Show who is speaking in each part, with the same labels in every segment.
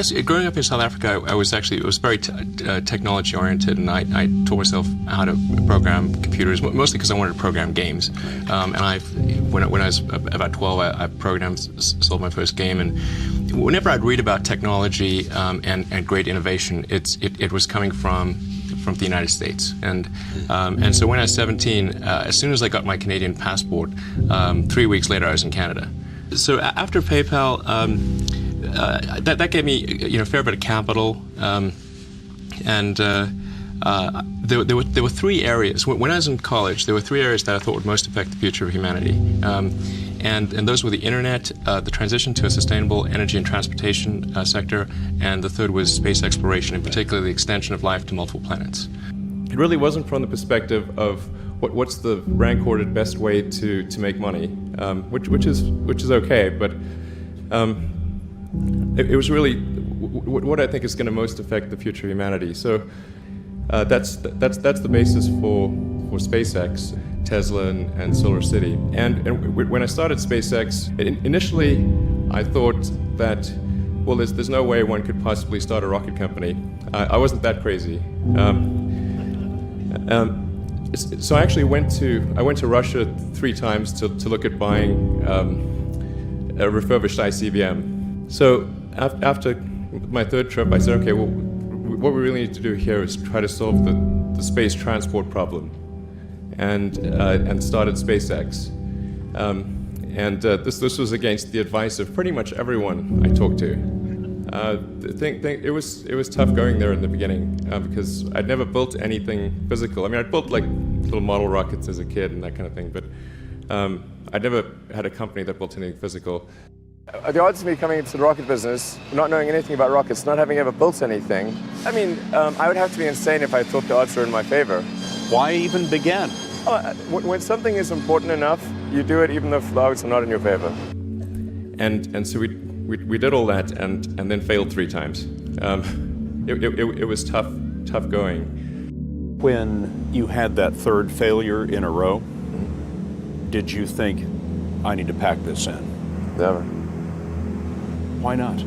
Speaker 1: guess growing up in South Africa, it was very technology oriented, and I taught myself how to program computers, mostly because I wanted to program games. And when I was about 12, I sold my first game, and whenever I'd read about technology and great innovation, it was coming from the United States. And so when I was 17, as soon as I got my Canadian passport, 3 weeks later I was in Canada. So after PayPal, that gave me a fair bit of capital, and there were three areas. When I was in college, there were three areas that I thought would most affect the future of humanity. And those were the internet, the transition to a sustainable energy and transportation sector, and the third was space exploration, in particular the extension of life to multiple planets.
Speaker 2: It really wasn't from the perspective of what's the rank-ordered best way to make money, which is okay, but it was really what I think is going to most affect the future of humanity. So that's the basis for SpaceX, Tesla, and Solar City. And when I started SpaceX, initially I thought that, well, there's no way one could possibly start a rocket company. I wasn't that crazy. So I actually went to Russia 3 times to look at buying a refurbished ICBM. So after my third trip, I said, okay, well, what we really need to do here is try to solve the space transport problem, and started SpaceX. This was against the advice of pretty much everyone I talked to. It was tough going there in the beginning because I'd never built anything physical. I mean, I'd built like little model rockets as a kid and that kind of thing, but I'd never had a company that built anything physical.
Speaker 3: The odds of me coming into the rocket business, not knowing anything about rockets, not having ever built anything, I mean, I would have to be insane if I thought the odds were in my favor.
Speaker 4: Why even begin?
Speaker 3: When something is important enough, you do it even though the odds are not in your favor.
Speaker 2: And so we did all that and then failed 3 times. It was tough going.
Speaker 4: When you had that third failure in a row, did you think, I need to pack this in?
Speaker 3: Never.
Speaker 4: Why not?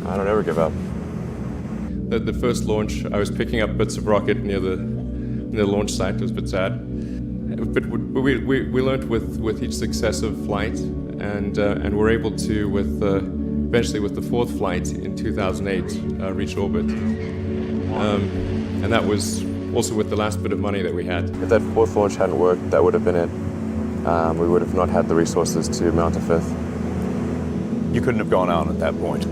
Speaker 3: I don't ever give up.
Speaker 2: The first launch, I was picking up bits of rocket near the launch site. It was a bit sad. But we learned with each successive flight, and were able to, eventually with the 4th flight in 2008, reach orbit. And that was also with the last bit of money that we had.
Speaker 3: If that 4th launch hadn't worked, that would have been it. We would have not had the resources to mount a 5th.
Speaker 4: You couldn't have gone on at that point.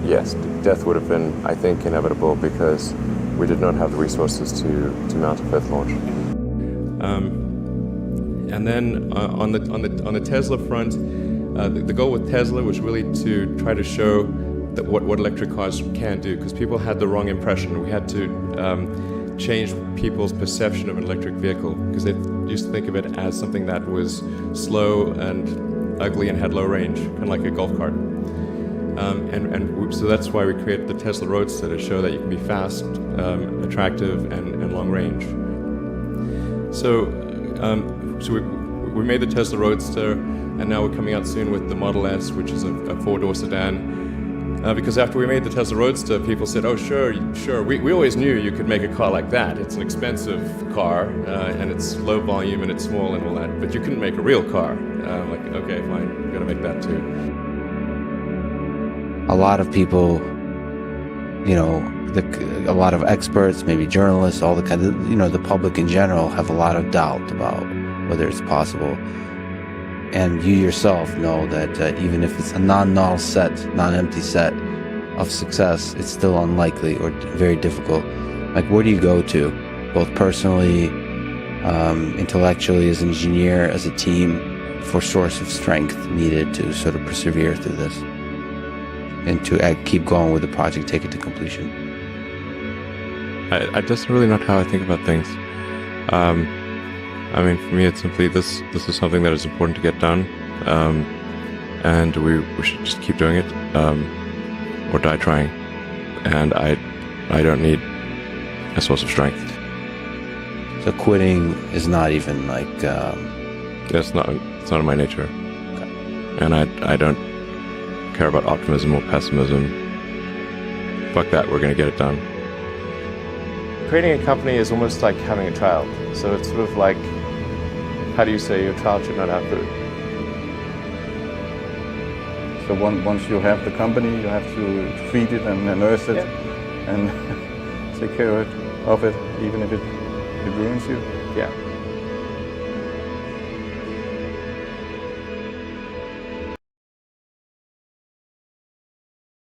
Speaker 3: Yes, death would have been, I think, inevitable because we did not have the resources to mount a 5th launch.
Speaker 2: And then on the Tesla front, the goal with Tesla was really to try to show that what electric cars can do, because people had the wrong impression. We had to change people's perception of an electric vehicle, because they used to think of it as something that was slow and ugly and had low range, kind of like a golf cart. So that's why we created the Tesla Roadster, to show that you can be fast, attractive, and long range. So we made the Tesla Roadster, and now we're coming out soon with the Model S, which is a 4-door sedan. Because after we made the Tesla Roadster, people said, oh, sure. We always knew you could make a car like that. It's an expensive car, and it's low volume, and it's small and all that, but you couldn't make a real car. I'm like, okay, fine, I'm gonna make that too.
Speaker 5: A lot of people, a lot of experts, maybe journalists, all the kind of, the public in general have a lot of doubt about whether it's possible. And you yourself know that even if it's a non-null set, non-empty set of success, it's still unlikely or very difficult. Like, where do you go to, both personally, intellectually, as an engineer, as a team, for source of strength needed to sort of persevere through this and to keep going with the project, take it to completion?
Speaker 6: I just really not how I think about things. I mean, for me, it's simply this is something that is important to get done, and we should just keep doing it, or die trying. And I don't need a source of strength.
Speaker 5: So quitting is not even like...
Speaker 6: It's not in my nature.
Speaker 5: Okay.
Speaker 6: And I don't care about optimism or pessimism. fuck that, we're going to get it done.
Speaker 3: Creating a company is almost like having a child. So it's sort of like, how do you say your child should not have food?
Speaker 7: So once you have the company, you have to feed it and nurse it and take care of it, even if it ruins you.
Speaker 3: Yeah.